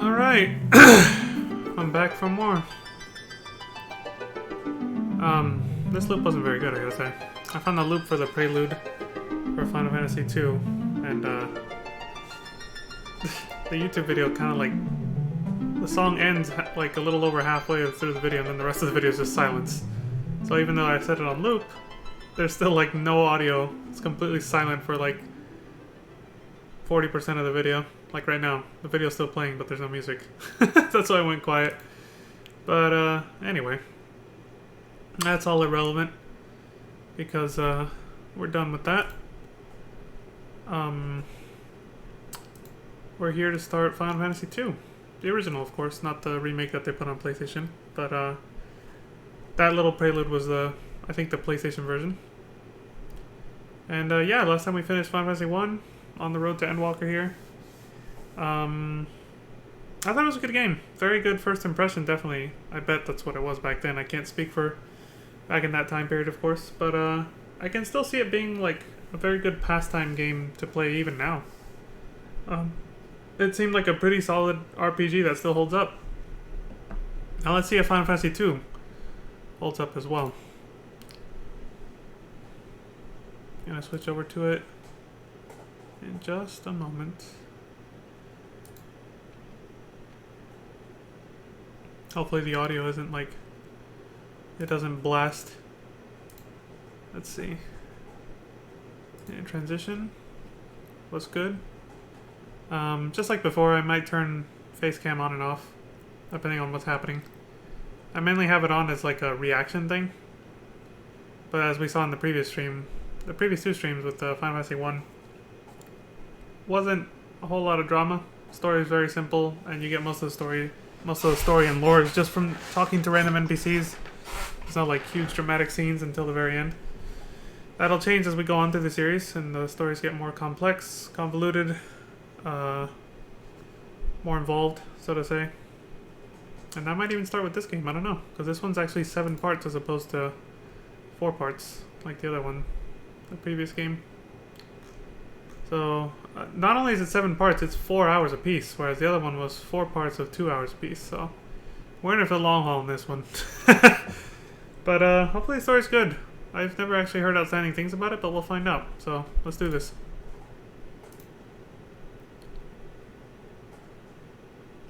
Alright. I'm back for more. This loop wasn't very good, I gotta say. I found the loop for the prelude for Final Fantasy II, and the YouTube video kind of like... The song ends like a little over halfway through the video, and then the rest of the video is just silence. So even though I set it on loop, there's still like no audio. It's completely silent for like 40% of the video. Like right now, the video's still playing, but there's no music. That's why I went quiet. But anyway, that's all irrelevant because we're done with that. We're here to start Final Fantasy II. The original, of course, not the remake that they put on PlayStation. But that little prelude was I think the PlayStation version. And yeah, last time we finished Final Fantasy I, on the road to Endwalker here. I thought it was a good game. Very good first impression, definitely. I bet that's what it was back then. I can't speak for back in that time period, of course. But I can still see it being like a very good pastime game to play even now. It seemed like a pretty solid RPG that still holds up. Now let's see if Final Fantasy II holds up as well. Gonna switch over to it in just a moment. Hopefully the audio isn't like... It doesn't blast. Let's see. Yeah, transition was good. Just like before, I might turn face cam on and off, depending on what's happening. I mainly have it on as like a reaction thing. But as we saw in the previous stream, the previous two streams with Final Fantasy I, wasn't a whole lot of drama. Story is very simple, and you get most of the story and lore is just from talking to random NPCs. It's not like huge dramatic scenes until the very end. That'll change as we go on through the series, and the stories get more complex, convoluted, more involved, so to say. And I might even start with this game, I don't know, because this one's actually 7 parts as opposed to 4 parts, like the other one, the previous game. So, not only is it 7 parts, it's 4 hours a piece, whereas the other one was 4 parts of 2 hours a piece, so we're in it for the long haul in this one. But hopefully the story's good. I've never actually heard outstanding things about it, but we'll find out. So, let's do this.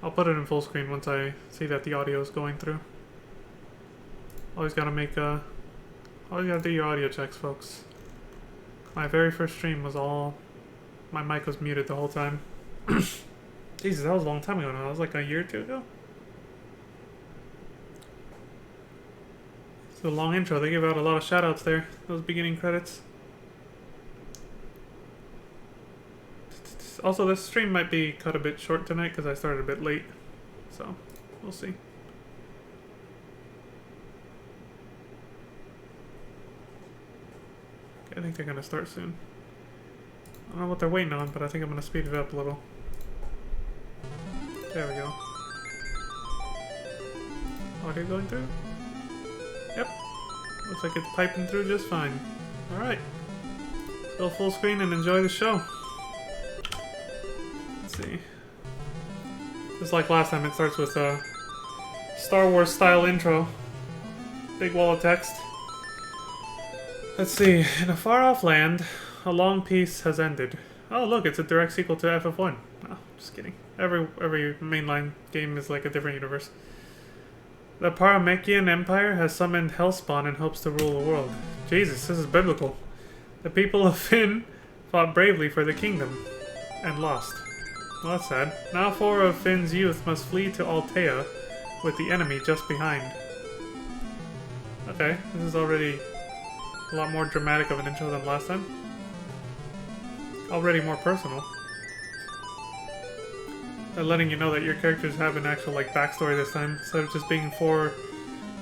I'll put it in full screen once I see that the audio is going through. Always gotta always gotta do your audio checks, folks. My very first stream was my mic was muted the whole time. Jesus, that was a long time ago now. That was like a year or 2 ago. It's a long intro. They gave out a lot of shoutouts there. Those beginning credits. Also, this stream might be cut a bit short tonight because I started a bit late. So, we'll see. Okay, I think they're going to start soon. I don't know what they're waiting on, but I think I'm going to speed it up a little. There we go. Audio going through? Yep. Looks like it's piping through just fine. Alright. Go full screen and enjoy the show. Let's see. Just like last time, it starts with a Star Wars style intro. Big wall of text. Let's see. In a far off land, a long peace has ended. Oh look, it's a direct sequel to FF1. Oh, just kidding. Every mainline game is like a different universe. The Paramekian Empire has summoned Hellspawn and hopes to rule the world. Jesus, this is biblical. The people of Fynn fought bravely for the kingdom and lost. Well, that's sad. Now 4 of Finn's youth must flee to Altea with the enemy just behind. Okay, this is already a lot more dramatic of an intro than last time. Already more personal. They're letting you know that your characters have an actual like backstory this time, instead of just being 4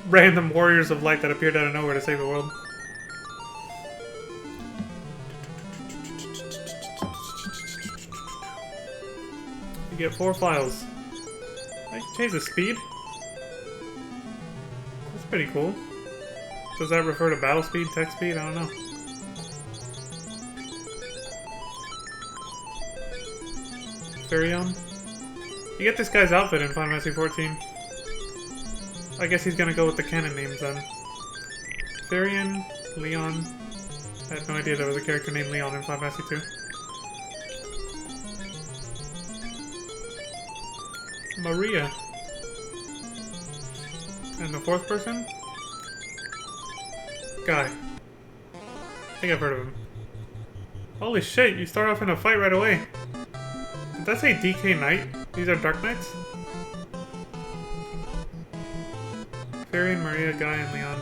random warriors of light that appeared out of nowhere to save the world. You get 4 files. I can change the speed. That's pretty cool. Does that refer to battle speed, text speed? I don't know. Furion? You get this guy's outfit in Final Fantasy 14. I guess he's gonna go with the canon names then. Firion, Leon. I had no idea there was a character named Leon in Final Fantasy 2. Maria. And the fourth person? Guy. I think I've heard of him. Holy shit, you start off in a fight right away. Did that say DK Knight? These are Dark Knights? Firion, Maria, Guy, and Leon.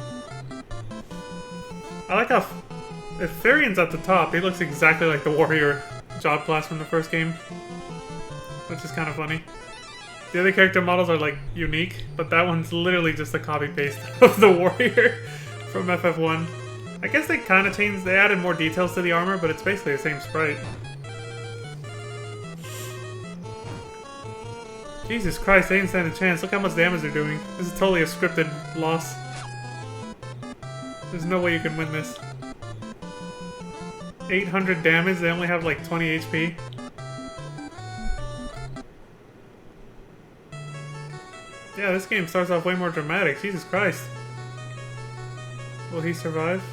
I like how if Firion's at the top, he looks exactly like the warrior job class from the first game. Which is kind of funny. The other character models are like unique, but that one's literally just a copy-paste of the warrior from FF1. I guess they kind of changed, they added more details to the armor, but it's basically the same sprite. Jesus Christ, they didn't stand a chance. Look how much damage they're doing. This is totally a scripted loss. There's no way you can win this. 800 damage, they only have like 20 HP. Yeah, this game starts off way more dramatic. Jesus Christ. Will he survive?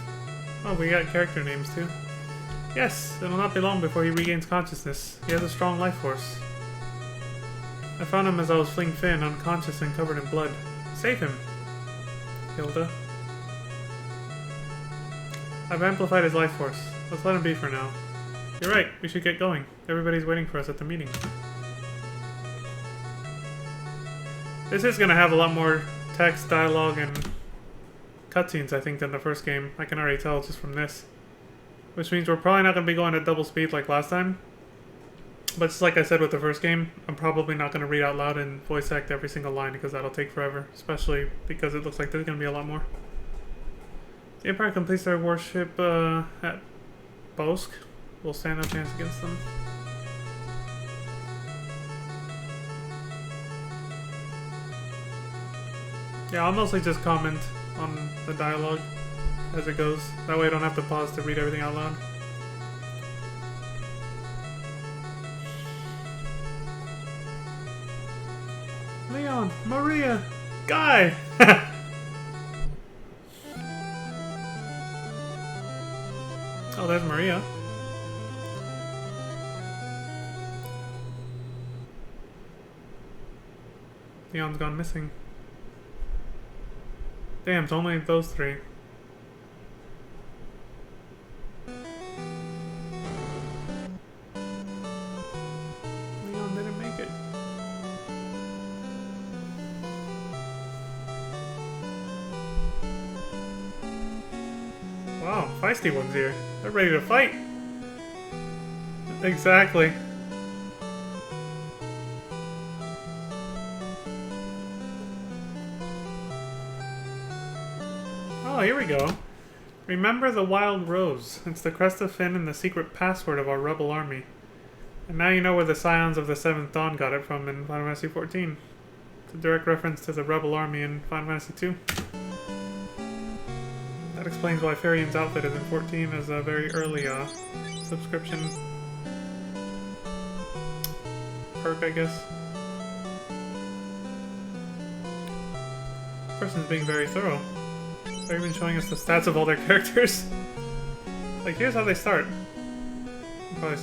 Oh, we got character names too. Yes, it'll not be long before he regains consciousness. He has a strong life force. I found him as I was fleeing Fynn, unconscious and covered in blood. Save him, Hilda. I've amplified his life force. Let's let him be for now. You're right, we should get going. Everybody's waiting for us at the meeting. This is gonna have a lot more text, dialogue, and cutscenes, I think, than the first game. I can already tell just from this. Which means we're probably not gonna be going at double speed like last time. But just like I said with the first game, I'm probably not gonna read out loud and voice act every single line because that'll take forever. Especially because it looks like there's gonna be a lot more. The Empire completes their warship at Bosk. We'll stand no chance against them. Yeah, I'll mostly just comment on the dialogue as it goes. That way I don't have to pause to read everything out loud. Leon! Maria! Guy! Oh, there's Maria. Leon's gone missing. Damn, it's only those three. Leon didn't make it. Wow, feisty one's here. They're ready to fight. Exactly. Oh, here we go. Remember the Wild Rose. It's the crest of Fynn and the secret password of our rebel army. And now you know where the Scions of the Seventh Dawn got it from in Final Fantasy XIV. It's a direct reference to the rebel army in Final Fantasy II. That explains why Firion's outfit is in 14 as a very early subscription perk, I guess. This person's being very thorough. They're even showing us the stats of all their characters. Like, here's how they start. Probably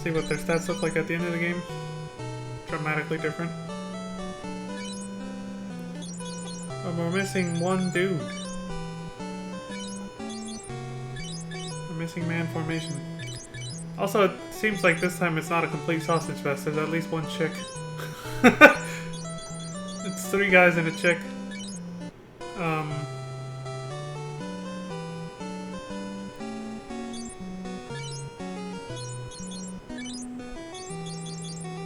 see what their stats look like at the end of the game. Dramatically different. But we're missing one dude. We're missing man formation. Also, it seems like this time it's not a complete sausage fest. There's at least one chick. It's 3 guys and a chick.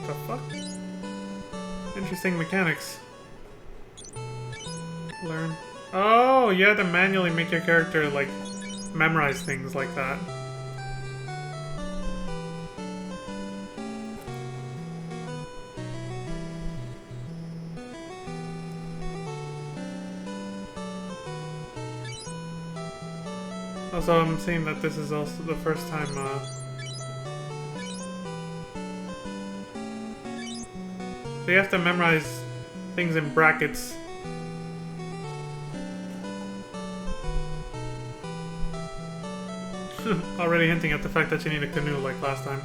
The fuck? Interesting mechanics. Learn. Oh, you have to manually make your character, like, memorize things like that. Also, I'm seeing that this is also the first time, So you have to memorize things in brackets. Already hinting at the fact that you need a canoe like last time.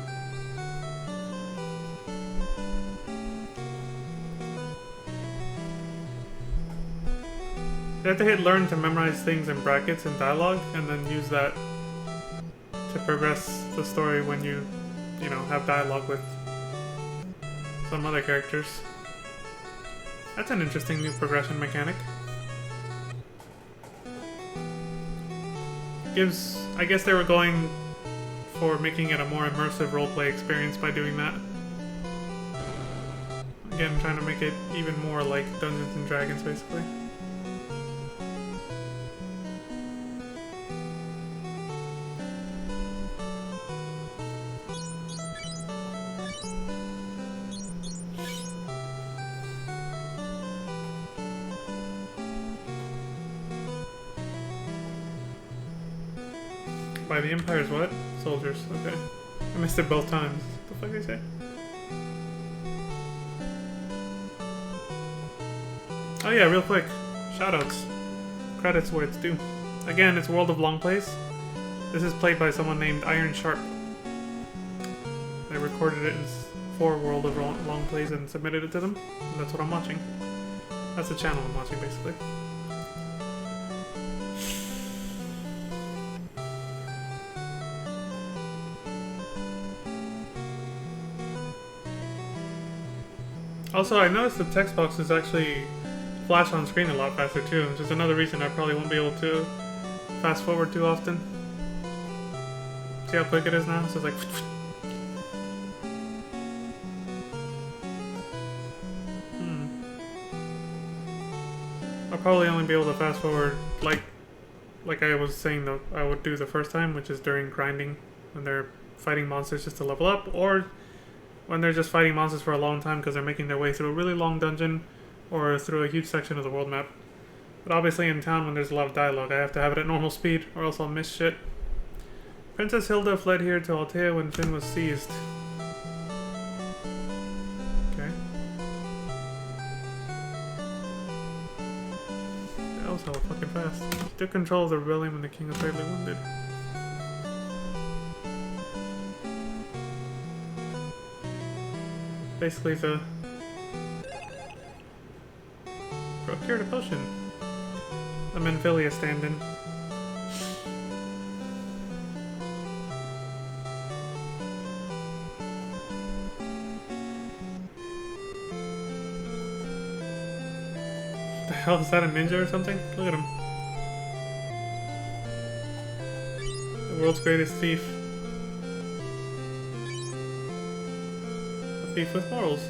You have to hit learn to memorize things in brackets and dialogue, and then use that to progress the story when you know, have dialogue with some other characters. That's an interesting new progression mechanic. I guess they were going for making it a more immersive roleplay experience by doing that. Again, trying to make it even more like Dungeons and Dragons, basically. By the Empire's what? Soldiers. Okay. I missed it both times. What the fuck did they say? Oh yeah, real quick. Shoutouts. Credits where it's due. Again, it's World of Long Plays. This is played by someone named Iron Sharp. I recorded it for World of Long Plays and submitted it to them. And that's what I'm watching. That's the channel I'm watching, basically. Also, I noticed the text boxes actually flash on screen a lot faster too, which is another reason I probably won't be able to fast forward too often. See how quick it is now? So it's like... I'll probably only be able to fast forward like I was saying that I would do the first time, which is during grinding, when they're fighting monsters just to level up, or when they're just fighting monsters for a long time because they're making their way through a really long dungeon or through a huge section of the world map. But obviously in town, when there's a lot of dialogue, I have to have it at normal speed or else I'll miss shit. Princess Hilda fled here to Altea when Finn was seized. Okay. That was hella fucking fast. She took control of the rebellion when the king was badly wounded. Basically the... Procured a potion. The Menphilia stand-in. The hell, is that a ninja or something? Look at him. The world's greatest thief. A thief with morals.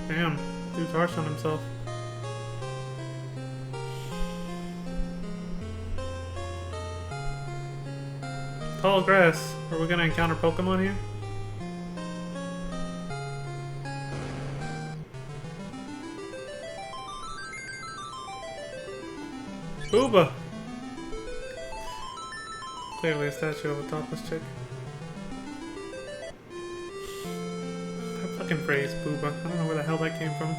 Damn, dude's harsh on himself. Tall grass. Are we gonna encounter Pokemon here? Booba! Clearly a statue of a topless chick. That fucking phrase, Booba. I don't know where the hell that came from.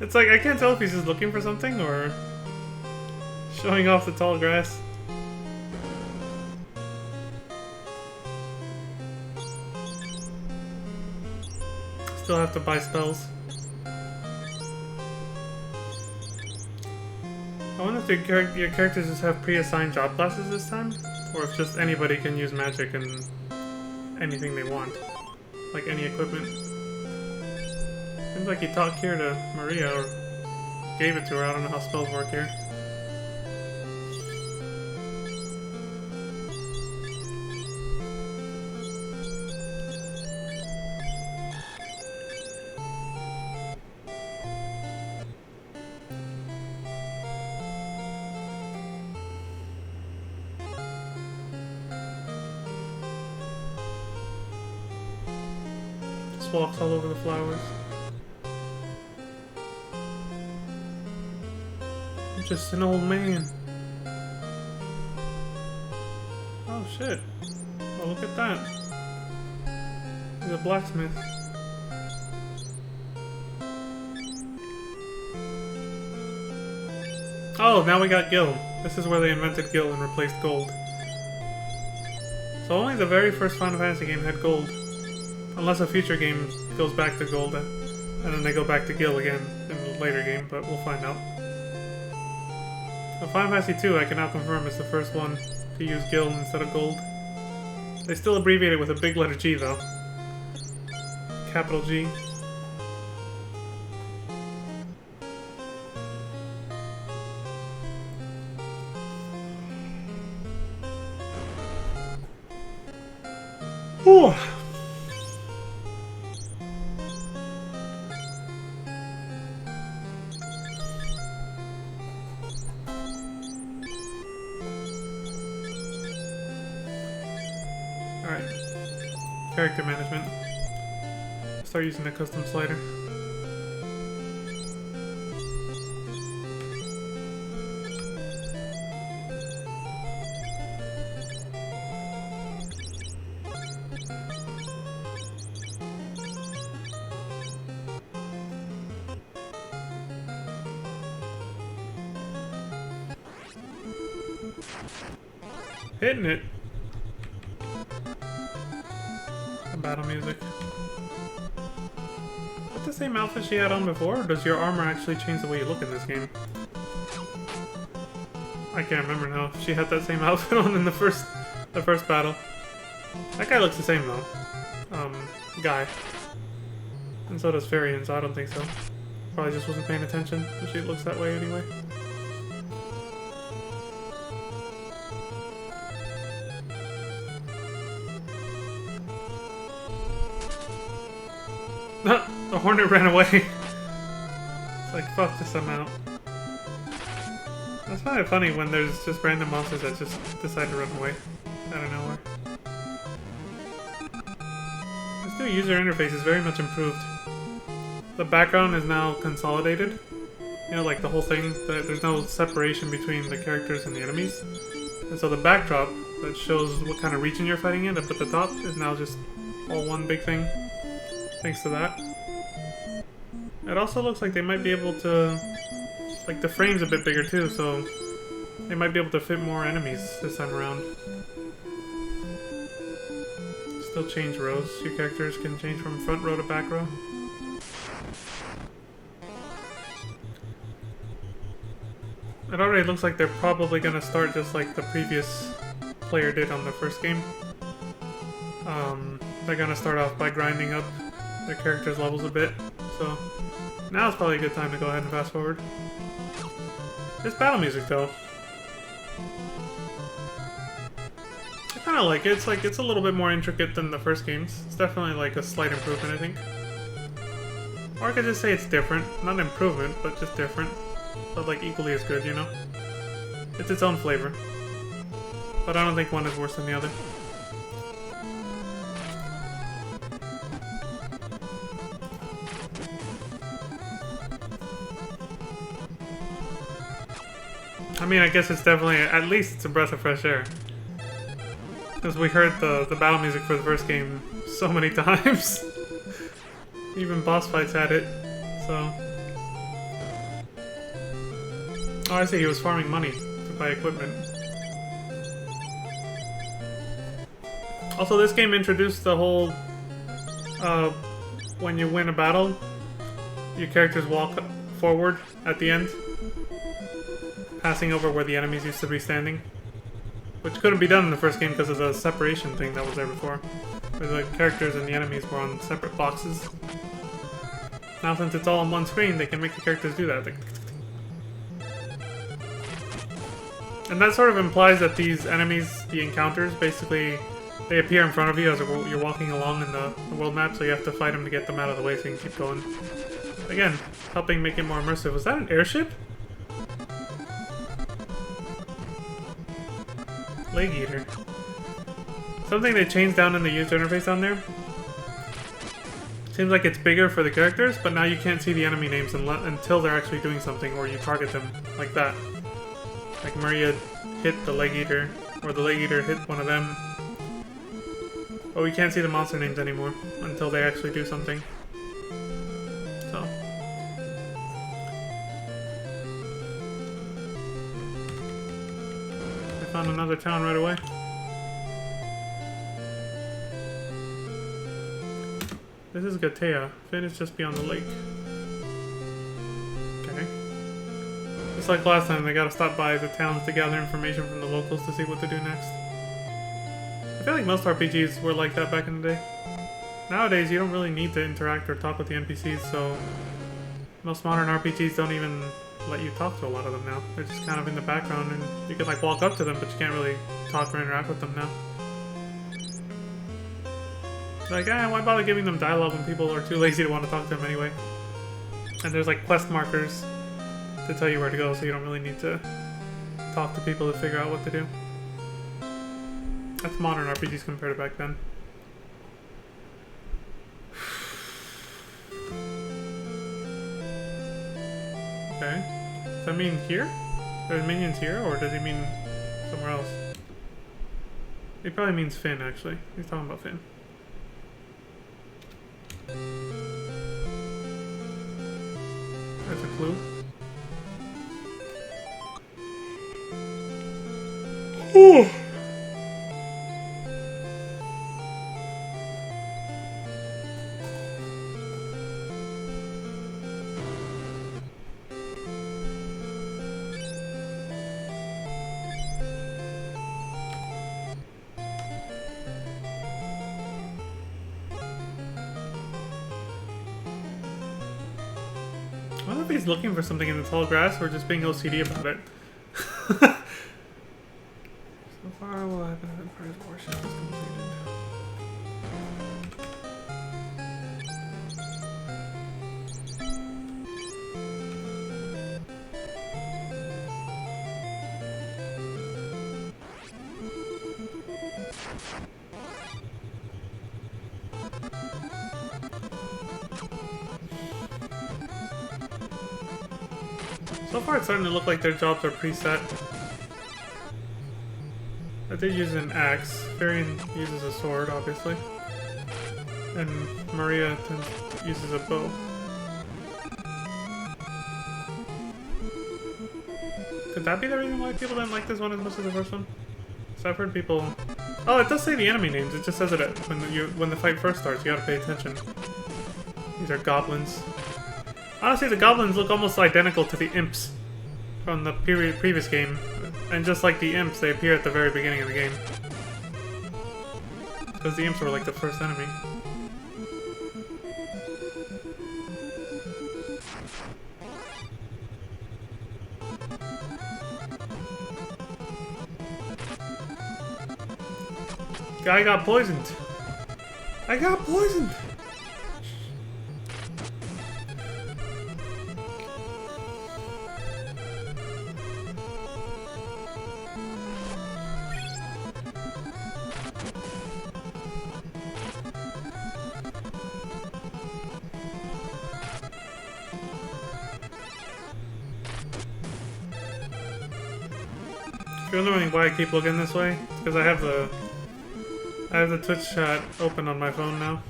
It's like, I can't tell if he's just looking for something or showing off the tall grass. Still have to buy spells. I wonder if your characters just have pre-assigned job classes this time? Or if just anybody can use magic and anything they want. Like any equipment. Seems like he talked here to Maria, or gave it to her. I don't know how spells work here. walks all over the flowers. I'm just an old man. Oh shit. Oh, look at that. He's a blacksmith. Oh, now we got Gil. This is where they invented Gil and replaced gold. So only the very first Final Fantasy game had gold. Unless a future game goes back to gold, and then they go back to Gil again in a later game, but we'll find out. So Final Fantasy 2, I can now confirm, is the first one to use Gil instead of gold. They still abbreviate it with a big letter G, though. Capital G. Whew. Alright. Character management. Start using the custom slider. Hitting it. The battle music. Is that the same outfit she had on before, or does your armor actually change the way you look in this game? I can't remember now if she had that same outfit on in the first battle. That guy looks the same though. Guy. And so does Farian, so I don't think so. Probably just wasn't paying attention, but she looks that way anyway. The hornet ran away. It's like, fuck this, I'm out. That's kind of funny when there's just random monsters that just decide to run away out of nowhere. This new user interface is very much improved. The background is now consolidated. You know, like the whole thing, there's no separation between the characters and the enemies. And so the backdrop that shows what kind of region you're fighting in up at the top is now just all one big thing. Thanks to that. It also looks like they might be able to... Like, the frame's a bit bigger too, so... They might be able to fit more enemies this time around. Still change rows. Your characters can change from front row to back row. It already looks like they're probably gonna start just like the previous player did on the first game. They're gonna start off by grinding up their characters' levels a bit, so now is probably a good time to go ahead and fast forward. This battle music, though, I kind of like it. It's a little bit more intricate than the first games. It's definitely like a slight improvement, I think. Or I could just say it's different. Not an improvement, but just different. But like equally as good, you know? It's its own flavor. But I don't think one is worse than the other. I mean, I guess it's definitely, at least it's a breath of fresh air. Because we heard the battle music for the first game so many times. Even boss fights had it, so... Oh, I see, he was farming money to buy equipment. Also, this game introduced the whole... when you win a battle, your characters walk forward at the end, passing over where the enemies used to be standing. Which couldn't be done in the first game because of the separation thing that was there before. Where the characters and the enemies were on separate boxes. Now since it's all on one screen, they can make the characters do that. And that sort of implies that these enemies, the encounters, basically, they appear in front of you as you're walking along in the world map, so you have to fight them to get them out of the way so you can keep going. Again, helping make it more immersive. Was that an airship? Leg Eater. Something they changed down in the user interface down there Seems like it's bigger for the characters, but now you can't see the enemy names until they're actually doing something or you target them like that. Like Maria hit the Leg Eater, or the Leg Eater hit one of them. But we can't see the monster names anymore until they actually do something. So. I found another town right away. This is Gatea. Finn is just beyond the lake. Okay. Just like last time, they gotta stop by the towns to gather information from the locals to see what to do next. I feel like most RPGs were like that back in the day. Nowadays, you don't really need to interact or talk with the NPCs, so most modern RPGs don't even let you talk to a lot of them now. They're just kind of in the background, and you can like walk up to them, but you can't really talk or interact with them now. Like, why bother giving them dialogue when people are too lazy to want to talk to them anyway? And there's like quest markers to tell you where to go, so you don't really need to talk to people to figure out what to do. That's modern RPGs compared to back then. Okay. Does that mean here? There's minions here, or does he mean somewhere else? It probably means Finn, actually. He's talking about Finn. That's a clue. Ooh. I wonder if he's looking for something in the tall grass or just being OCD about it. So far, we'll have an Emperor's Worship is completed. So far, it's starting to look like their jobs are preset. I did use an axe. Varian uses a sword, obviously. And Maria uses a bow. Could that be the reason why people didn't like this one as much as the first one? So I've heard people... Oh, it does say the enemy names. It just says it when the fight first starts. You gotta pay attention. These are goblins. Honestly, the goblins look almost identical to the imps from the previous game. And just like the imps, they appear at the very beginning of the game. Because the imps were like the first enemy. Guy got poisoned. I got poisoned! If you're wondering why I keep looking this way, it's because I have the Twitch chat open on my phone now,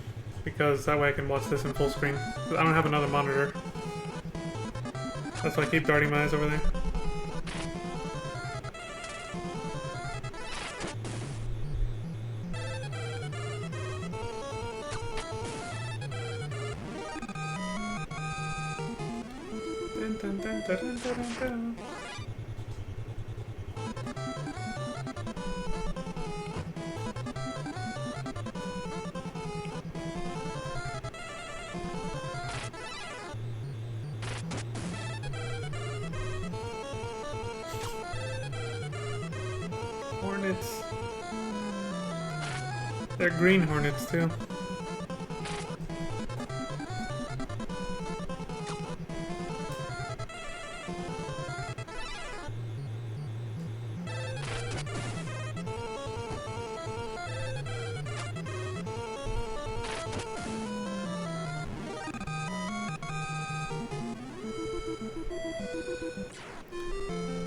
because that way I can watch this in full screen. I don't have another monitor. That's why I keep darting my eyes over there. Dun, dun, dun, dun, dun, dun, dun. Hornets. They're green hornets too.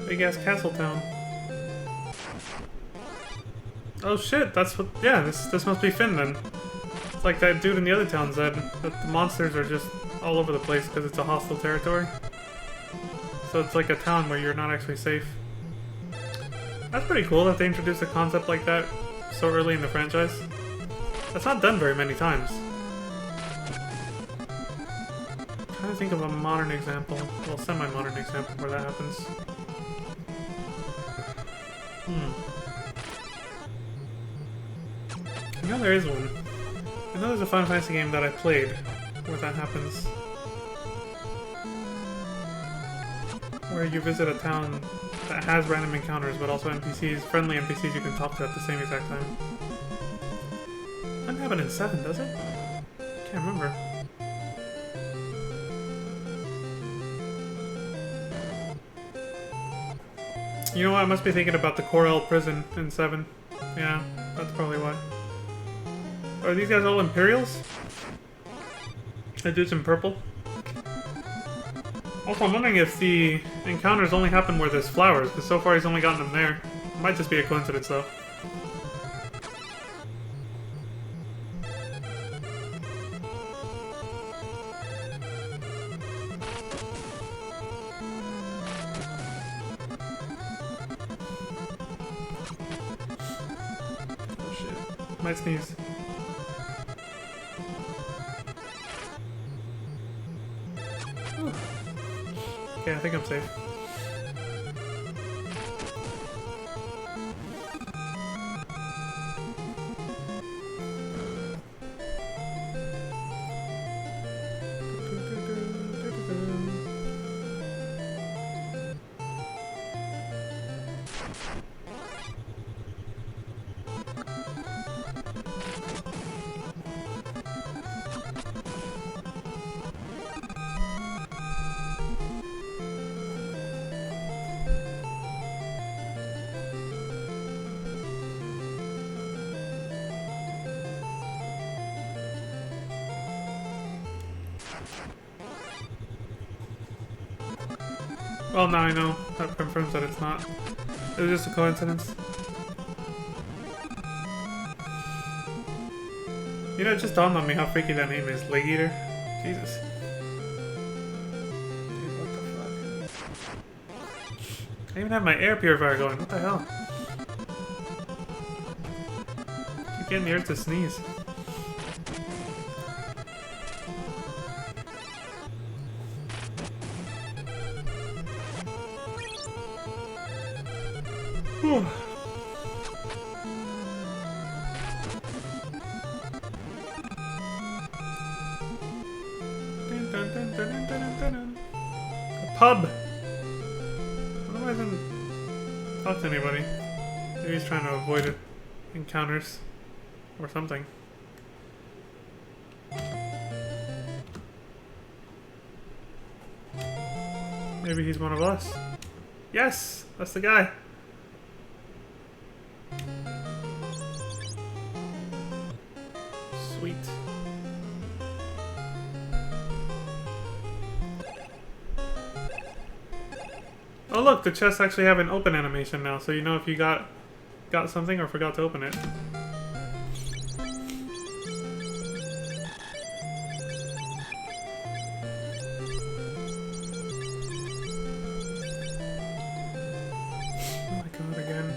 Big ass castle town. Oh shit, that's what. Yeah, this must be Fynn then. It's like that dude in the other town said that the monsters are just all over the place because it's a hostile territory. So it's like a town where you're not actually safe. That's pretty cool that they introduced a concept like that so early in the franchise. That's not done very many times. I'm trying to think of a modern example, well, semi-modern example where that happens. I know there is one. I know there's a Final Fantasy game that I played where that happens. Where you visit a town that has random encounters, but also NPCs, friendly NPCs you can talk to at the same exact time. Doesn't happen in 7, does it? Can't remember. You know what? I must be thinking about the Corel prison in 7. Yeah, that's probably why. Are these guys all Imperials? The dudes in purple? Also, I'm wondering if the encounters only happen where there's flowers, because so far he's only gotten them there. It might just be a coincidence, though. Oh shit. Might sneeze. Okay, I think I'm safe. Well, now I know. That confirms that it's not. It was just a coincidence. You know, it just dawned on me how freaky that name is. Leg Eater? Jesus. Dude, what the fuck? I even have my air purifier going. What the hell? Keep getting the urge to sneeze. Whew. A pub! Why do I even talk to anybody? Maybe he's trying to avoid encounters or something. Maybe he's one of us. Yes! That's the guy! Sweet. Oh look, the chests actually have an open animation now, so you know if you got something or forgot to open it. Oh my god, again.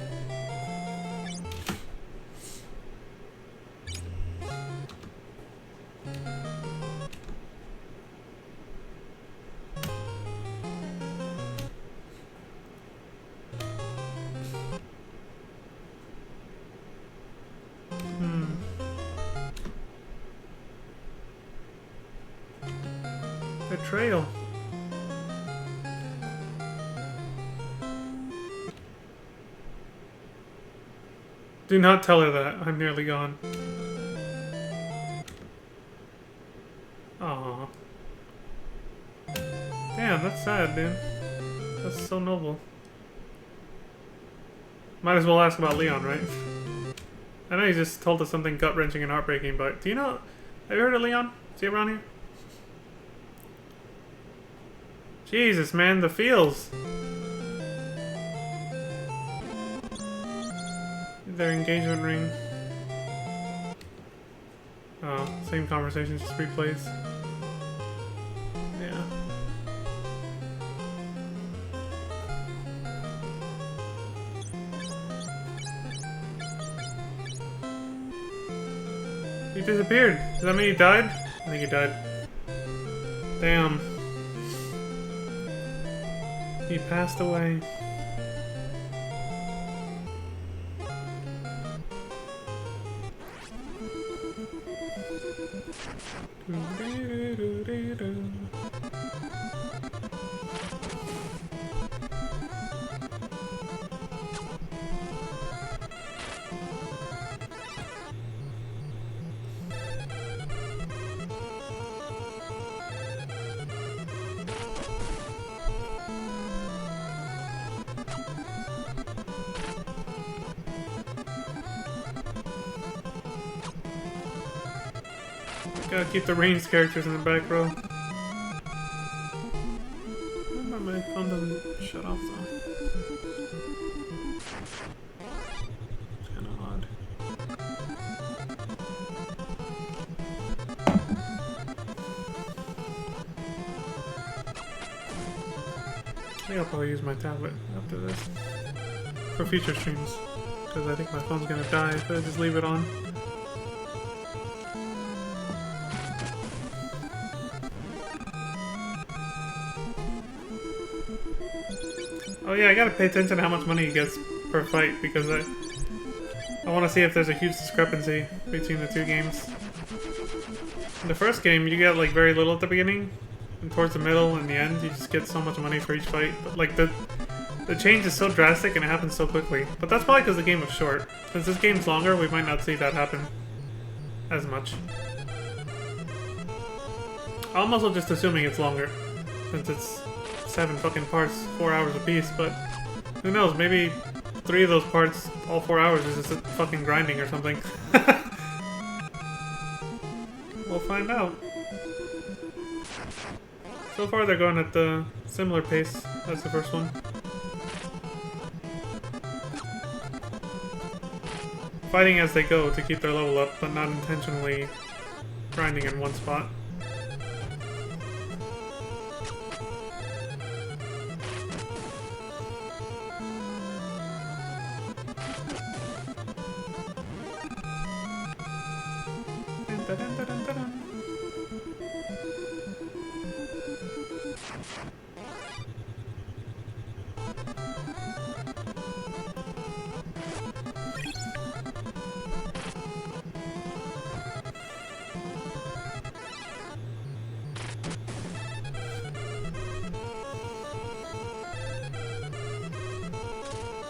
Betrayal. Do not tell her that. I'm nearly gone. Aww. Damn, that's sad, dude. That's so noble. Might as well ask about Leon, right? I know you just told us something gut-wrenching and heartbreaking, but do you know... Have you heard of Leon? Is he around here? Jesus, man, the feels. Their engagement ring. Oh, same conversation, just replays. Yeah. He disappeared. Does that mean he died? I think he died. Damn. He passed away. Gotta keep the ranged characters in the back row. Remember my phone doesn't shut off though. It's kinda odd. I think I'll probably use my tablet after this for future streams, because I think my phone's gonna die if I just leave it on. Oh yeah, I gotta pay attention to how much money he gets per fight, because I want to see if there's a huge discrepancy between the two games. In the first game, you get like very little at the beginning, and towards the middle and the end, you just get so much money for each fight. But like the change is so drastic and it happens so quickly. But that's probably because the game was short. Since this game's longer, we might not see that happen as much. I'm also just assuming it's longer, since it's 7 fucking parts, 4 hours apiece, but who knows, maybe 3 of those parts, all 4 hours, is just fucking grinding or something. We'll find out. So far they're going at the similar pace as the first one. Fighting as they go to keep their level up, but not intentionally grinding in one spot.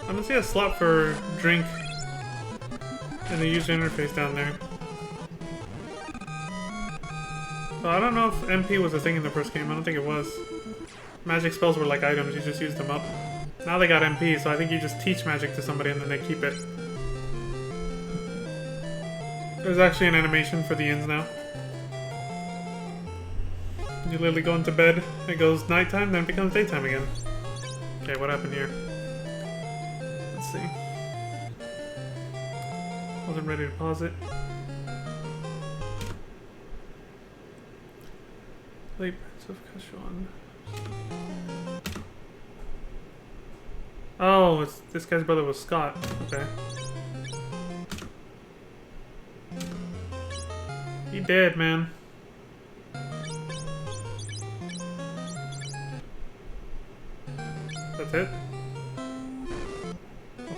I don't see a slot for drink in the user interface down there. So I don't know if MP was a thing in the first game. I don't think it was. Magic spells were like items, you just used them up. Now they got MP, so I think you just teach magic to somebody and then they keep it. There's actually an animation for the inns now. You literally go into bed, it goes nighttime, then it becomes daytime again. Okay, what happened here? Let's see. Wasn't ready to pause it. Late Prince of Kashuan. Oh, this guy's brother was Scott. Okay. He dead, man. That's it?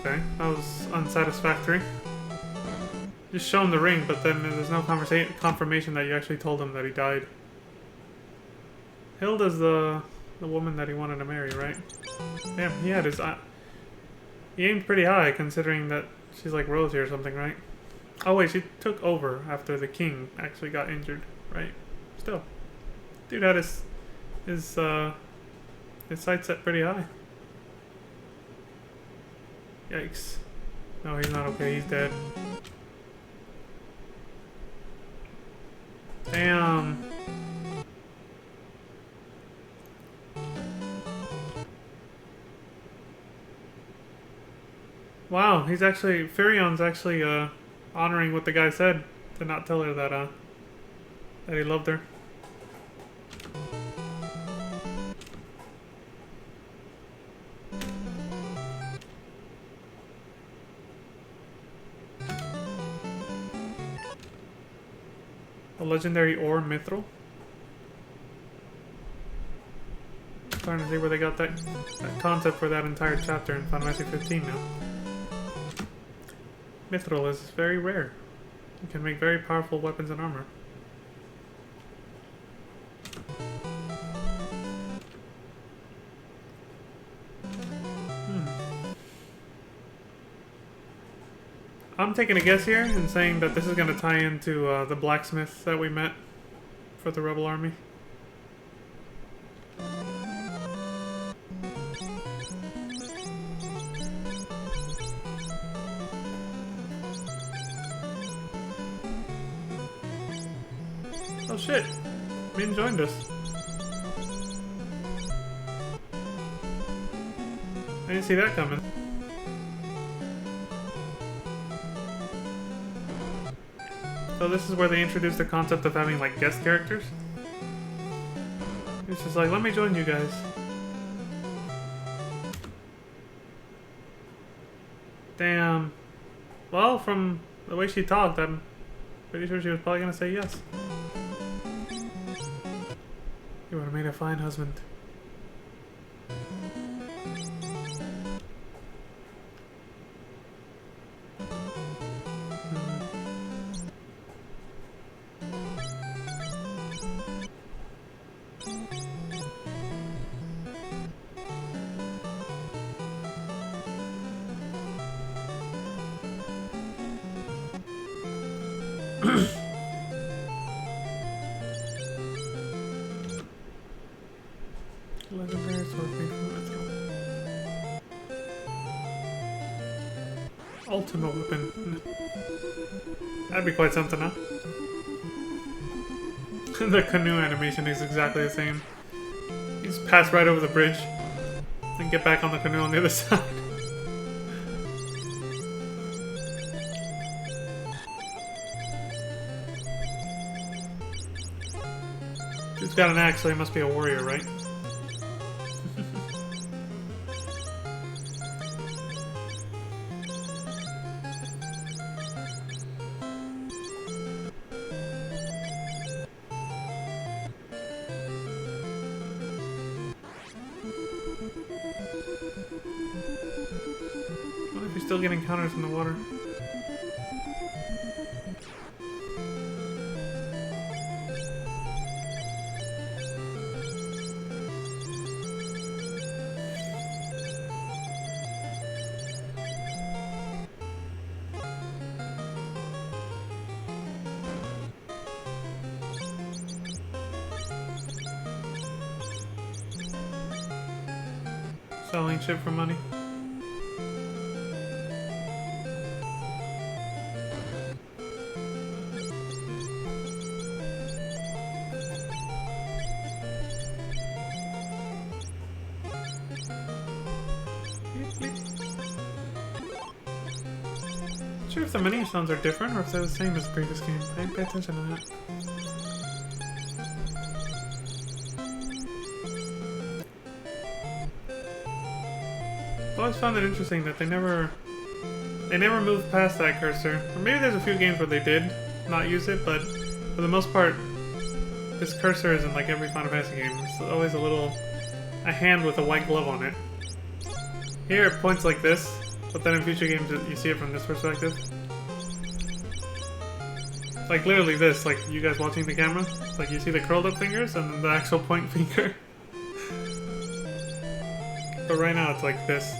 Okay, that was unsatisfactory. Just show him the ring, but then there's no confirmation that you actually told him that he died. Hilda's the woman that he wanted to marry, right? Damn, he had his... he aimed pretty high, considering that she's like royalty or something, right? Oh wait, she took over after the king actually got injured, right? Still. Dude had his sights set pretty high. Yikes. No, he's not okay, he's dead. Damn. Wow, he's actually... Firion's actually, honoring what the guy said. To not tell her that, that he loved her. A legendary ore mithril. Starting to see where they got that concept for that entire chapter in Final Fantasy 15 now. Mithril is very rare. You can make very powerful weapons and armor. I'm taking a guess here and saying that this is going to tie into the blacksmith that we met for the Rebel Army. Oh shit, Min joined us. I didn't see that coming. So this is where they introduced the concept of having like guest characters. It's just like, let me join you guys. Damn. Well, from the way she talked, I'm pretty sure she was probably gonna say yes. You would have made a fine husband. Legendary sword from ultimate weapon. That'd be quite something, huh? The canoe animation is exactly the same. You just pass right over the bridge and get back on the canoe on the other side. Dude's got an axe, so he must be a warrior, right? What if you're still getting counters in the water? Selling shit for money. Not sure if the menu sounds are different or if they're the same as the previous game. I didn't pay attention to that. I always found it interesting that they never moved past that cursor. Or maybe there's a few games where they did not use it, but for the most part, this cursor is in like every Final Fantasy game. It's always a hand with a white glove on it. Here it points like this, but then in future games you see it from this perspective. Like literally this, like you guys watching the camera, it's like you see the curled up fingers and then the actual point finger. But right now it's like this.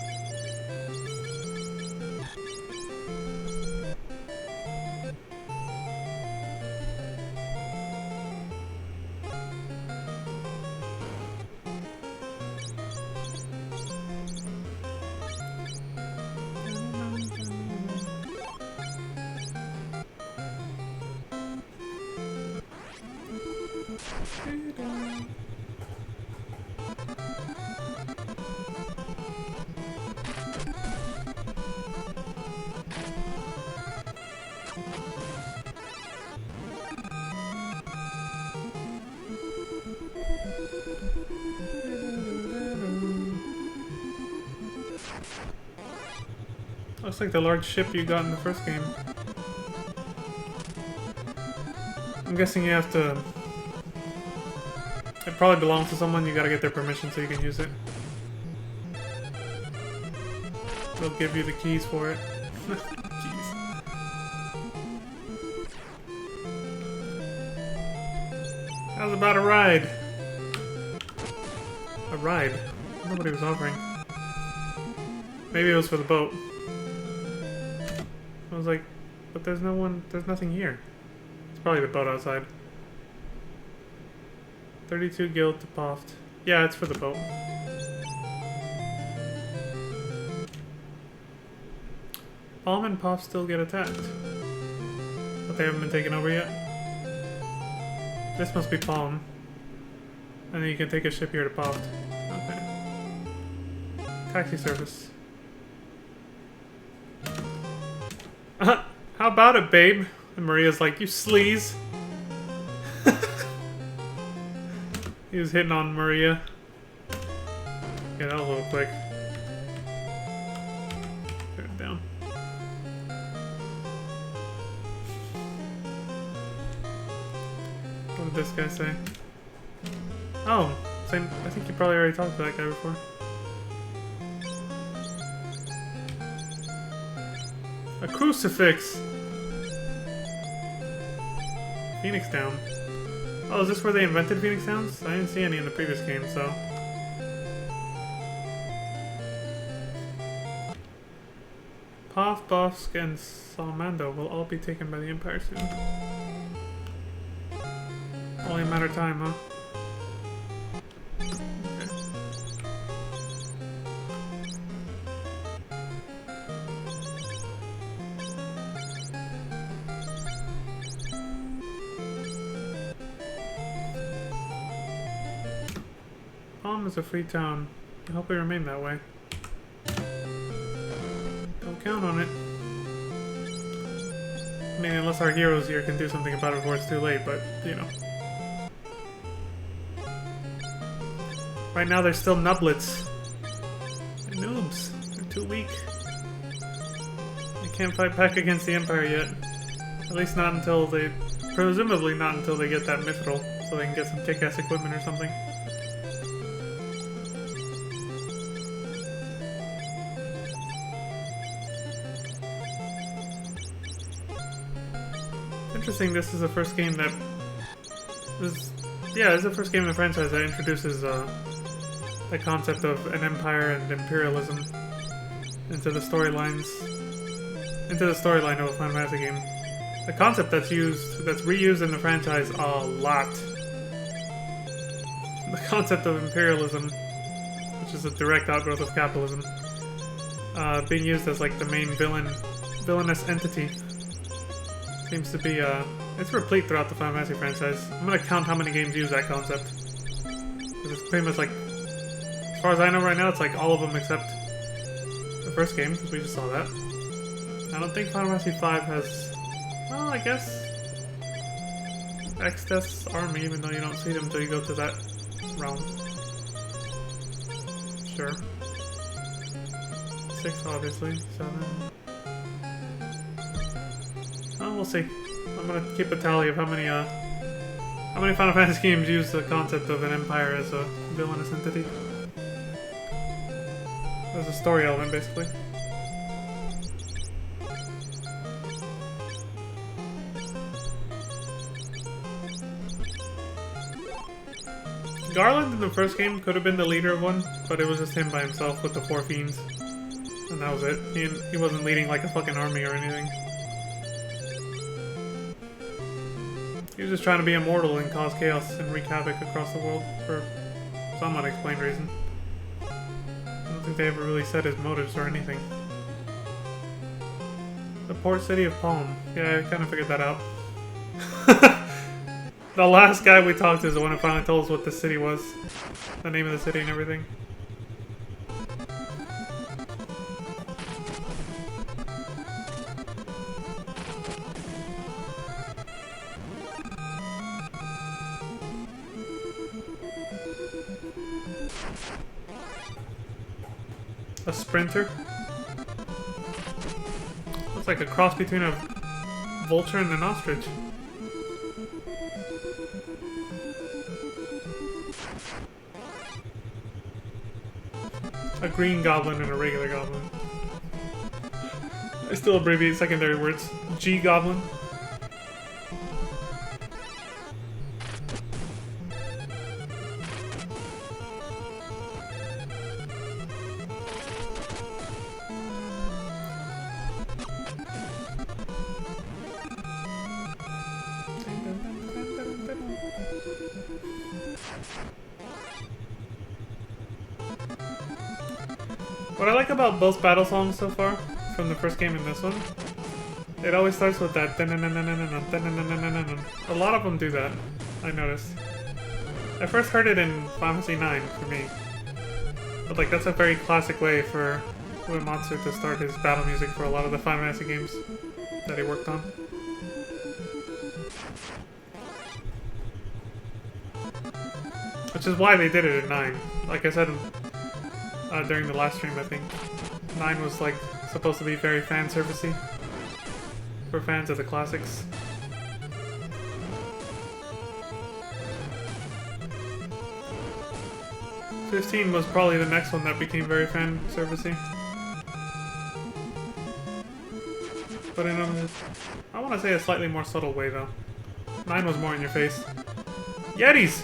Looks like the large ship you got in the first game. I'm guessing you have to... It probably belongs to someone, you gotta get their permission so you can use it. They'll give you the keys for it. Jeez. How's about a ride? A ride? I wonder what he was offering. Maybe it was for the boat. I was like, but there's no one, there's nothing here. It's probably the boat outside. 32 gil to Poft. Yeah, it's for the boat. Palm and Poft still get attacked. But they haven't been taken over yet. This must be Palm. And then you can take a ship here to Poft. Okay. Taxi service. How about it, babe? And Maria's like, you sleaze. He was hitting on Maria. Get out a little quick. Put it down. What did this guy say? Oh, same. I think you probably already talked to that guy before. A crucifix! Phoenix Town. Oh, is this where they invented Phoenix Towns? I didn't see any in the previous game, so... Poft, Bofsk, and Salmando will all be taken by the Empire soon. Only a matter of time, huh? Palm is a free town. I hope it remain that way. Don't count on it. I mean, unless our heroes here can do something about it before it's too late, but, you know. Right now they're still nublets. They're noobs. They're too weak. They can't fight back against the Empire yet. At least not until they... Presumably not until they get that mithril, so they can get some kick-ass equipment or something. Interesting, this is the first game that... this is the first game in the franchise that introduces the concept of an empire and imperialism into the storylines, into the storyline of a Final Fantasy game. A concept that's reused in the franchise a lot. The concept of imperialism, which is a direct outgrowth of capitalism, being used as like the main villainous entity. Seems to be, it's replete throughout the Final Fantasy franchise. I'm gonna count how many games use that concept. It's pretty much like, as far as I know right now, it's like all of them except the first game, because we just saw that. I don't think Final Fantasy V has, well, I guess, Exteth's army, even though you don't see them until you go to that realm. Sure. 6, obviously. 7. Oh, we'll see. I'm gonna keep a tally of how many Final Fantasy games use the concept of an empire as a villainous entity. As a story element, basically. Garland in the first game could have been the leader of one, but it was just him by himself with the 4 fiends. And that was it. He wasn't leading like a fucking army or anything. He was just trying to be immortal and cause chaos and wreak havoc across the world for some unexplained reason. I don't think they ever really said his motives or anything. The port city of Palm. Yeah, I kind of figured that out. The last guy we talked to is the one who finally told us what the city was. The name of the city and everything. A sprinter? like a cross between a vulture and an ostrich. A green goblin and a regular goblin. I still abbreviate secondary words. G goblin. What I like about both battle songs so far, from the first game and this one, it always starts with that. A lot of them do that, I noticed. I first heard it in Final Fantasy IX for me. But like, that's a very classic way for Uematsu to start his battle music for a lot of the Final Fantasy games that he worked on. Which is why they did it in 9. Like I said during the last stream, I think 9 was like supposed to be very fan servicey for fans of the classics. '15 was probably the next one that became very fan servicey. But in I want to say a slightly more subtle way though. 9 was more in your face. Yetis!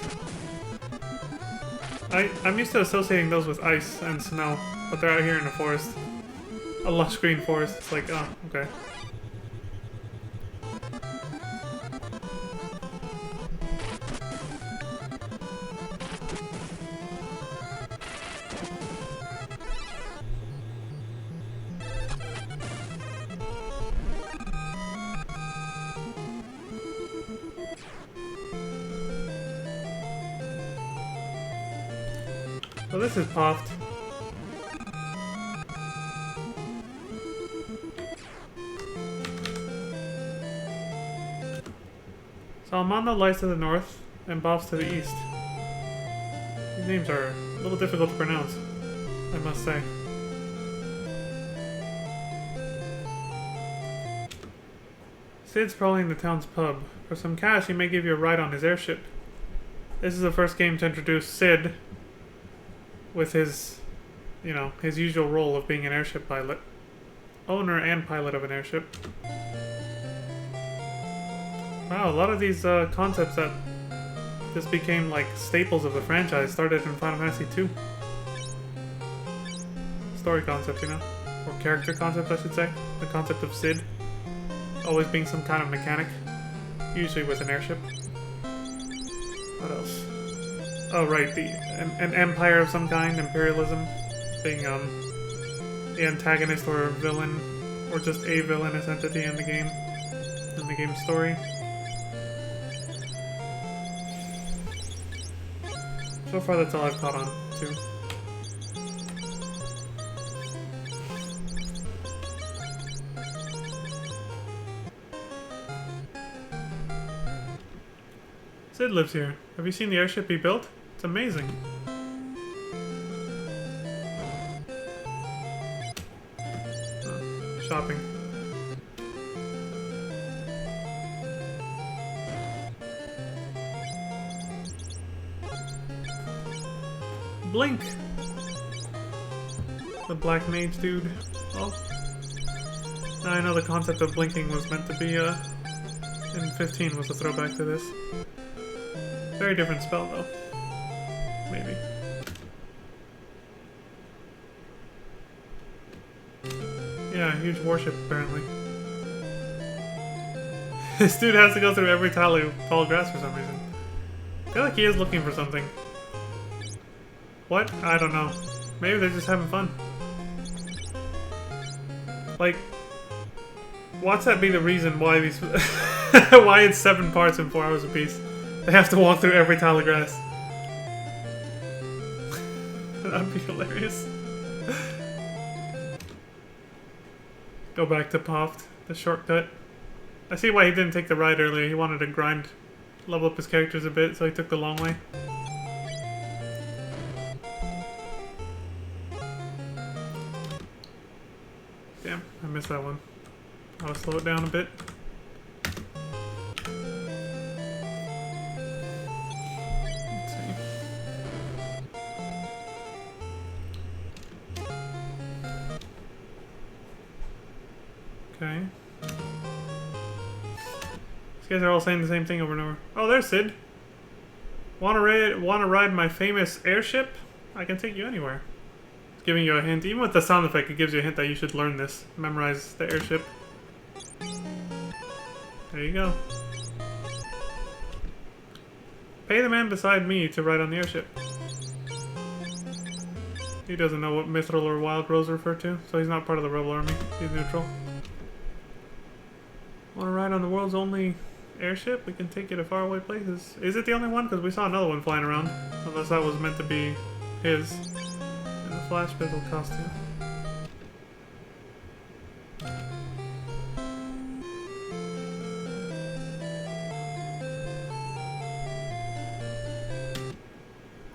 I'm used to associating those with ice and snow, but they're out here in the forest. A lush green forest. It's like, oh, okay. Well, this is Poft. Salmando lies to the north, and Bob's to the east. These names are a little difficult to pronounce, I must say. Cid's prowling the town's pub. For some cash, he may give you a ride on his airship. This is the first game to introduce Cid with his, you know, his usual role of being an airship pilot. Owner and pilot of an airship. Wow, a lot of these concepts that just became like staples of the franchise started in Final Fantasy II. Story concepts, you know? Or character concepts, I should say. The concept of Cid always being some kind of mechanic. Usually with an airship. What else? Oh, right, an empire of some kind, imperialism, being the antagonist or villain, or just a villainous entity in the game's story. So far, that's all I've caught on to. Cid lives here. Have you seen the airship he built? It's amazing. Shopping. Blink! The black mage dude. Oh. Now I know the concept of blinking was meant to be, in 15 was a throwback to this. Very different spell, though. Maybe. Yeah, huge warship, apparently. This dude has to go through every tall grass for some reason. I feel like he is looking for something. What? I don't know. Maybe they're just having fun. Like, watch that be the reason why these... why it's 7 parts in 4 hours apiece. They have to walk through every tile of grass. That'd be hilarious. Go back to Poft, the shortcut. I see why he didn't take the ride earlier. He wanted to level up his characters a bit, so he took the long way. Damn, I missed that one. I'll slow it down a bit. Let's see. Okay. These guys are all saying the same thing over and over. Oh, there's Sid. Wanna ride my famous airship? I can take you anywhere. It's giving you a hint. Even with the sound effect, it gives you a hint that you should learn this. Memorize the airship. There you go. Pay the man beside me to ride on the airship. He doesn't know what Mithril or Wild Rose refer to, so he's not part of the Rebel Army. He's neutral. Want to ride on the world's only airship? We can take you to faraway places. Is it the only one? Because we saw another one flying around. Unless that was meant to be his. In the Flash Bizzle costume.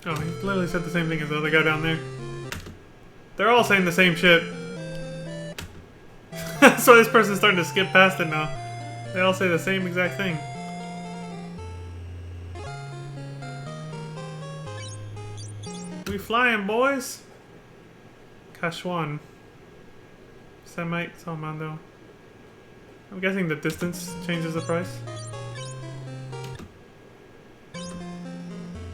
Oh, he literally said the same thing as the other guy down there. They're all saying the same shit. So this person's starting to skip past it now. They all say the same exact thing. We flying, boys! Kashwan. Semite, Salmando. I'm guessing the distance changes the price.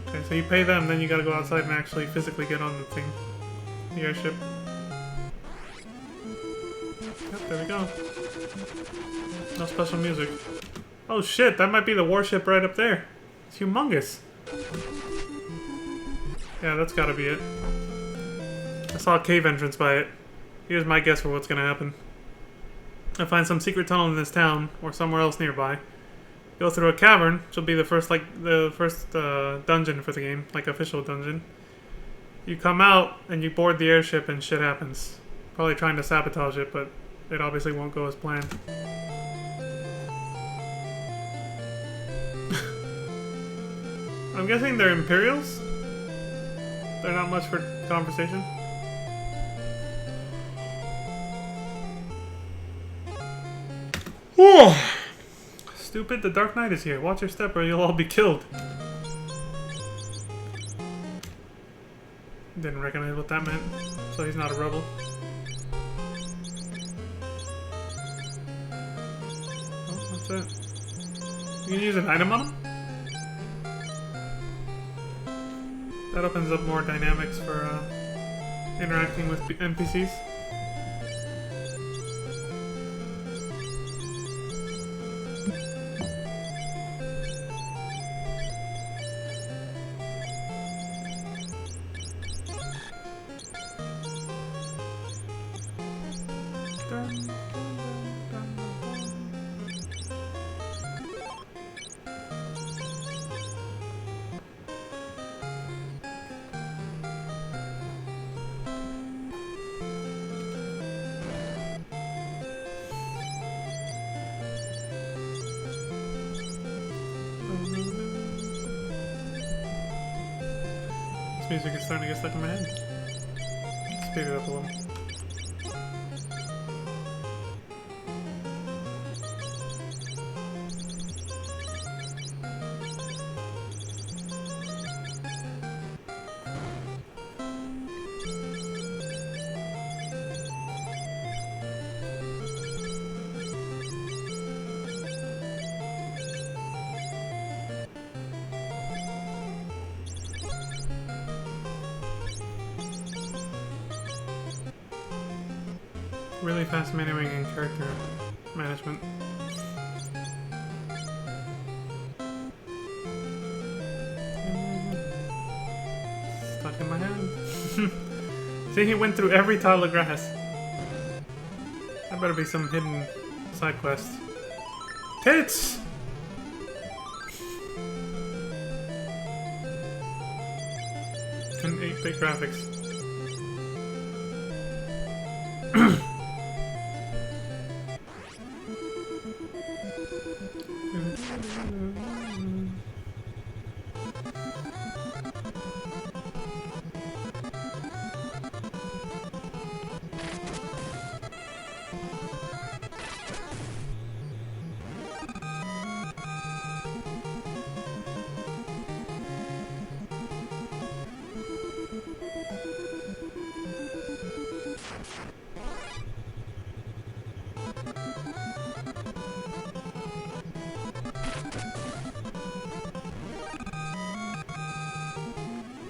Okay, so you pay them, then you gotta go outside and actually physically get on the thing. The airship. Yep, there we go. No special music. Oh shit, that might be the warship right up there. It's humongous. Yeah, that's gotta be it. I saw a cave entrance by it. Here's my guess for what's gonna happen. I find some secret tunnel in this town, or somewhere else nearby. Go through a cavern, which will be the first dungeon for the game, like official dungeon. You come out, and you board the airship, and shit happens. Probably trying to sabotage it, but it obviously won't go as planned. I'm guessing they're Imperials? They're not much for conversation? Whoa! Stupid, the Dark Knight is here. Watch your step or you'll all be killed. Didn't recognize what that meant, so he's not a rebel. Oh, what's that? You can use an item on him? That opens up more dynamics for interacting with NPCs. This music is starting to get stuck in my head. Speed it up a little. Really fast menuing and character management. Stuck in my head. See, he went through every tile of grass. That better be some hidden side quest. Tits! And 8-bit graphics.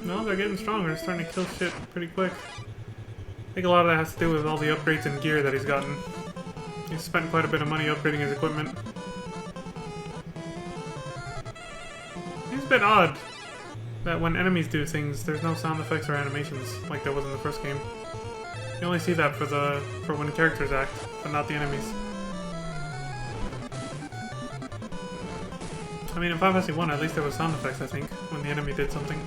No, they're getting stronger. They're starting to kill shit pretty quick. I think a lot of that has to do with all the upgrades and gear that he's gotten. He's spent quite a bit of money upgrading his equipment. It's a bit odd that when enemies do things, there's no sound effects or animations like there was in the first game. You only see that for when characters act, but not the enemies. I mean, in Final Fantasy 1, at least there was sound effects, I think, when the enemy did something.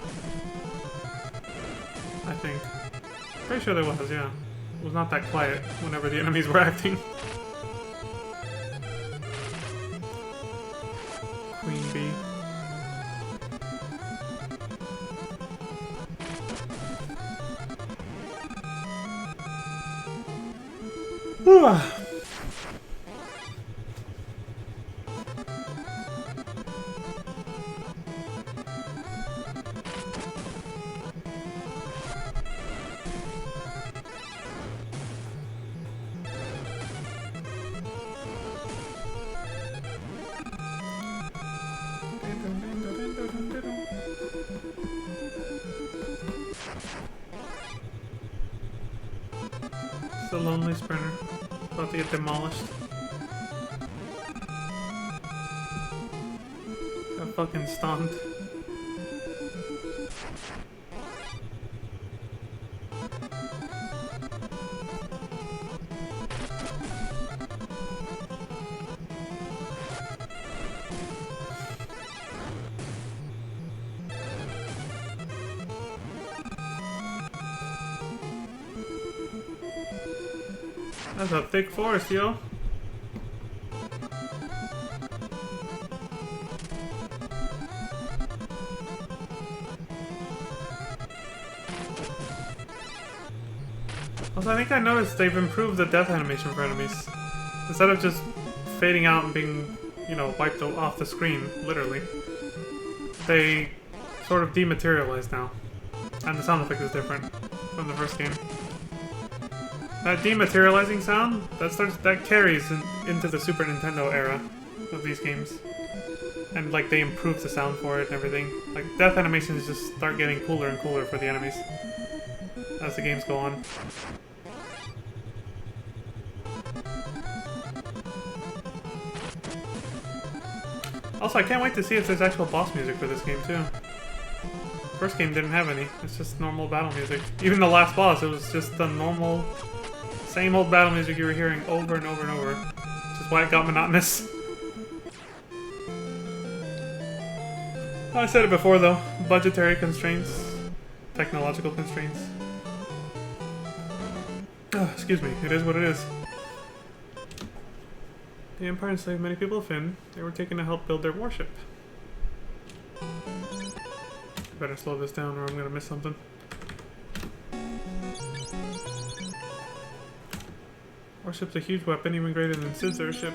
I think. Pretty sure there was, yeah. It was not that quiet whenever the enemies were acting. Queen Bee. The Lonely Sprinter. About to get demolished. Got fucking stomped. That's a thick forest, yo. Also, I think I noticed they've improved the death animation for enemies. Instead of just fading out and being, you know, wiped off the screen, literally, they sort of dematerialize now. And the sound effect is different from the first game. That dematerializing sound, that carries into the Super Nintendo era of these games. And like they improve the sound for it and everything. Like death animations just start getting cooler and cooler for the enemies as the games go on. Also, I can't wait to see if there's actual boss music for this game too. First game didn't have any. It's just normal battle music. Even the last boss, it was just the normal, same old battle music you were hearing over and over and over. Which is why it got monotonous. I said it before though. Budgetary constraints. Technological constraints. Excuse me. It is what it is. The Empire enslaved many people of Fynn. They were taken to help build their warship. Better slow this down or I'm gonna miss something. Warship's a huge weapon, even greater than Cid's airship.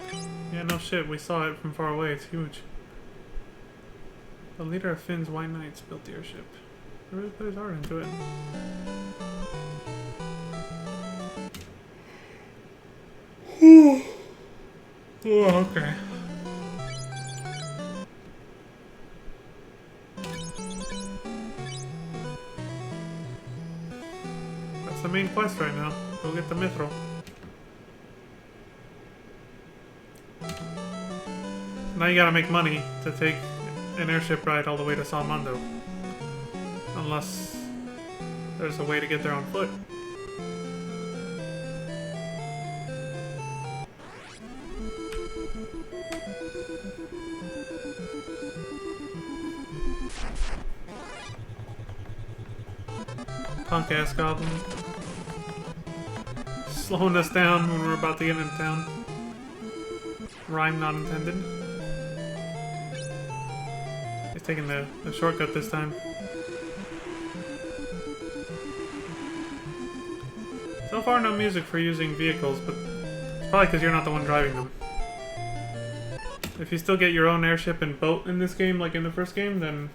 Yeah, no shit, we saw it from far away, it's huge. The leader of Finn's White Knights built the airship. He really put his heart into it. Oh, okay. That's the main quest right now. Go get the Mithril. Now you gotta make money to take an airship ride all the way to Salmondo. Unless there's a way to get there on foot. Punk ass goblin. Slowing us down when we're about to get into town. Rhyme not intended. He's taking the shortcut this time. So far no music for using vehicles, but it's probably because you're not the one driving them. If you still get your own airship and boat in this game, like in the first game, then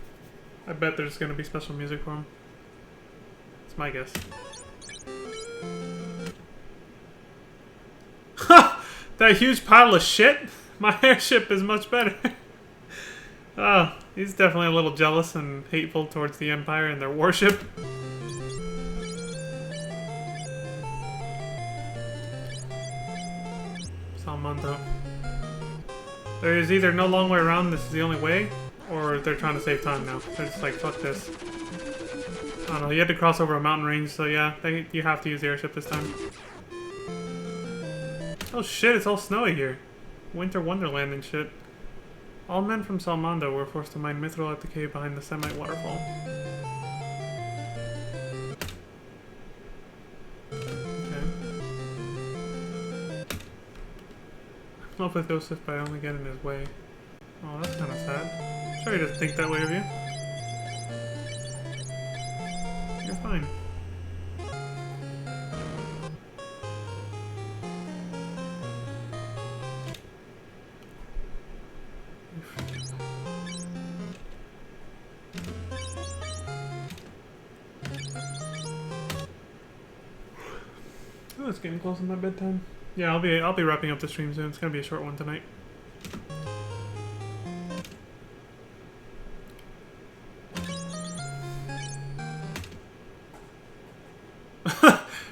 I bet there's going to be special music for them. That's my guess. Ha! That huge pile of shit? My airship is much better. Oh, he's definitely a little jealous and hateful towards the Empire and their warship. Salmondo. There is either no long way around, this is the only way, or they're trying to save time now. They're just like, fuck this. I don't know, you had to cross over a mountain range, so yeah, you have to use the airship this time. Oh shit, it's all snowy here. Winter Wonderland and shit. All men from Salmondo were forced to mine mithril at the cave behind the Semite waterfall. Okay. I'm up with Joseph, but I only get in his way. Oh, that's kind of sad. Sure he doesn't think that way of you. You're fine. Oh, it's getting close to my bedtime. Yeah, I'll be wrapping up the stream soon. It's gonna be a short one tonight.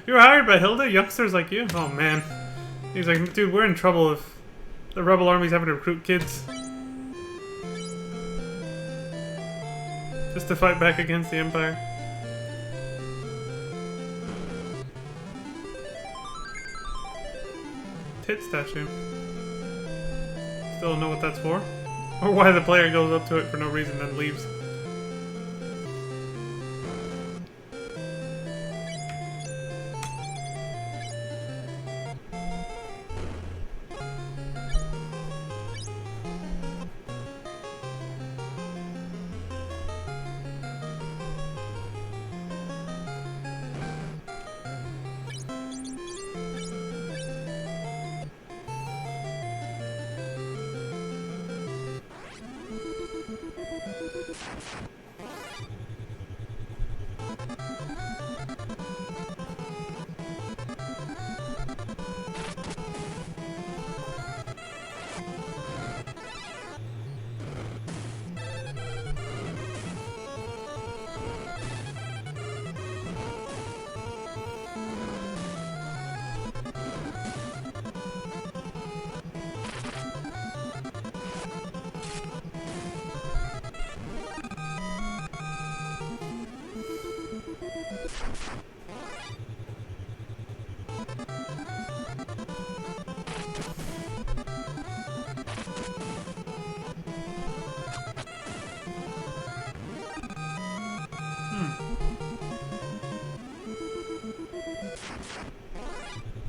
You were hired by Hilda? Youngsters like you? Oh man. He's like, dude, we're in trouble if the rebel army's having to recruit kids. Just to fight back against the Empire. Tit statue. Still don't know what that's for. Or why the player goes up to it for no reason then leaves.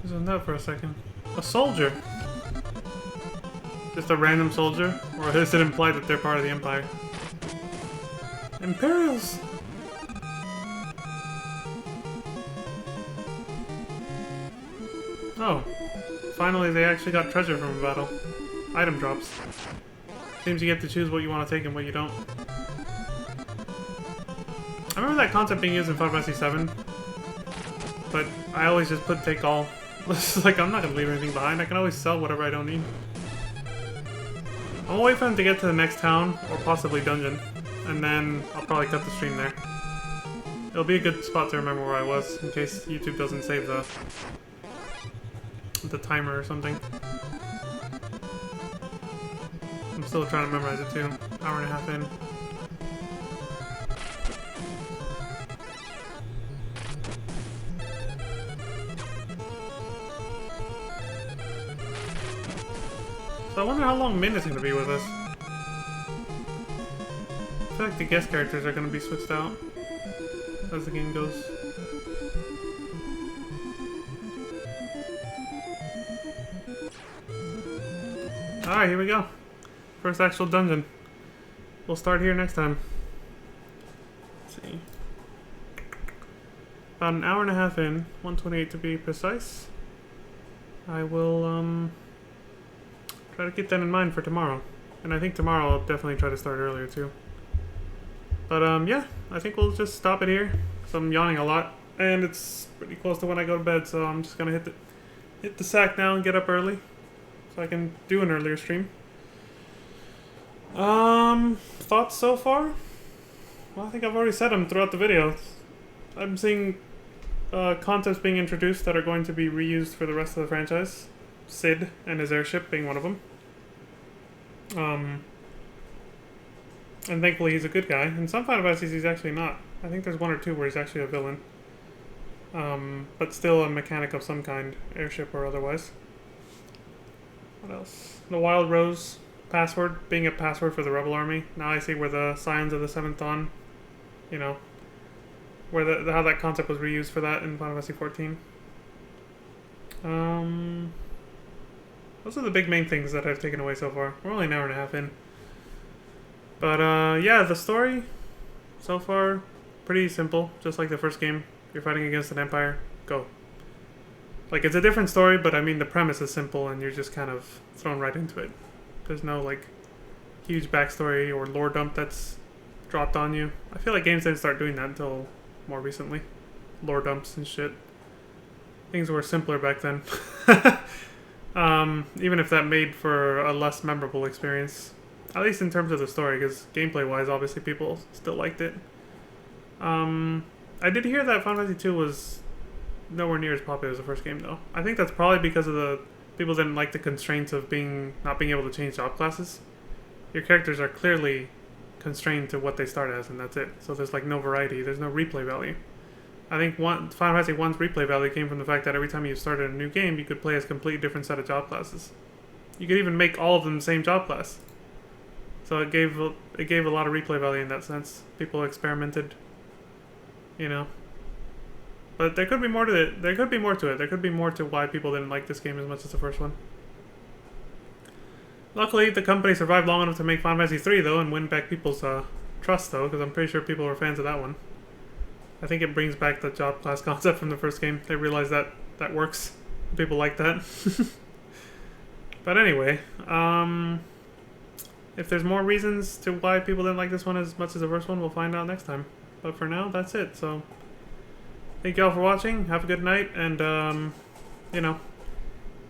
Isn't that for a second? A soldier! Just a random soldier? Or is it implied that they're part of the Empire? Imperials! Oh. Finally they actually got treasure from a battle. Item drops. Seems you get to choose what you want to take and what you don't. I remember that concept being used in Final Fantasy 7. But I always just take all. It's like, I'm not gonna leave anything behind. I can always sell whatever I don't need. I'm gonna wait for him to get to the next town, or possibly dungeon. And then I'll probably cut the stream there. It'll be a good spot to remember where I was, in case YouTube doesn't save the timer or something. I'm still trying to memorize it too. Hour and a half in. So I wonder how long Min is going to be with us. I feel like the guest characters are going to be switched out as the game goes. Alright, here we go. First actual dungeon. We'll start here next time. Let's see. About an hour and a half in, 1:28 to be precise. I will, try to keep that in mind for tomorrow. And I think tomorrow I'll definitely try to start earlier too. But yeah, I think we'll just stop it here. So I'm yawning a lot. And it's pretty close to when I go to bed, so I'm just gonna hit the sack now and get up early. So I can do an earlier stream. Thoughts so far? Well, I think I've already said them throughout the video. I'm seeing concepts being introduced that are going to be reused for the rest of the franchise. Sid and his airship being one of them. And thankfully he's a good guy. In some Final Fantasies he's actually not. I think there's one or two where he's actually a villain. But still a mechanic of some kind, airship or otherwise. What else? The Wild Rose password being a password for the Rebel Army. Now I see where the Scions of the Seventh Dawn, you know, where how that concept was reused for that in Final Fantasy 14. Those are the big main things that I've taken away so far. We're only an hour and a half in. But yeah, the story so far pretty simple, just like the first game. You're fighting against an empire, go. Like, it's a different story, but I mean the premise is simple and you're just kind of thrown right into it. There's no like huge backstory or lore dump that's dropped on you. I feel like games didn't start doing that until more recently. Lore dumps and shit. Things were simpler back then. Even if that made for a less memorable experience. At least in terms of the story, because gameplay-wise, obviously people still liked it. I did hear that Final Fantasy II was nowhere near as popular as the first game, though. I think that's probably because of the people didn't like the constraints of not being able to change job classes. Your characters are clearly constrained to what they start as, and that's it. So there's like no variety. There's no replay value. I think Final Fantasy I's replay value came from the fact that every time you started a new game, you could play as a completely different set of job classes. You could even make all of them the same job class. So it gave a lot of replay value in that sense. People experimented, you know. But there could be more to it. There could be more to it. There could be more to why people didn't like this game as much as the first one. Luckily, the company survived long enough to make Final Fantasy 3 though, and win back people's trust though, because I'm pretty sure people were fans of that one. I think it brings back the job class concept from the first game. They realized that that works. People like that. But anyway, if there's more reasons to why people didn't like this one as much as the first one, we'll find out next time. But for now, that's it. So, thank you all for watching. Have a good night. And, you know,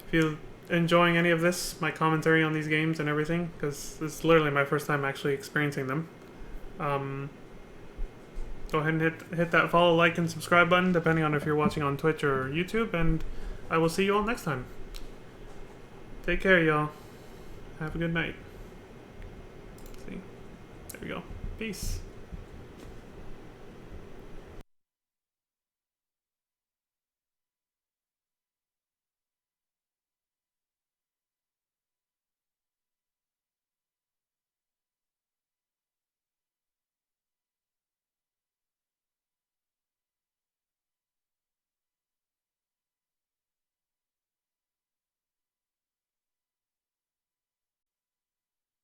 if you're enjoying any of this, my commentary on these games and everything, because this is literally my first time actually experiencing them, go ahead and hit that follow, like, and subscribe button, depending on if you're watching on Twitch or YouTube. And I will see you all next time. Take care, y'all. Have a good night. See? There we go. Peace.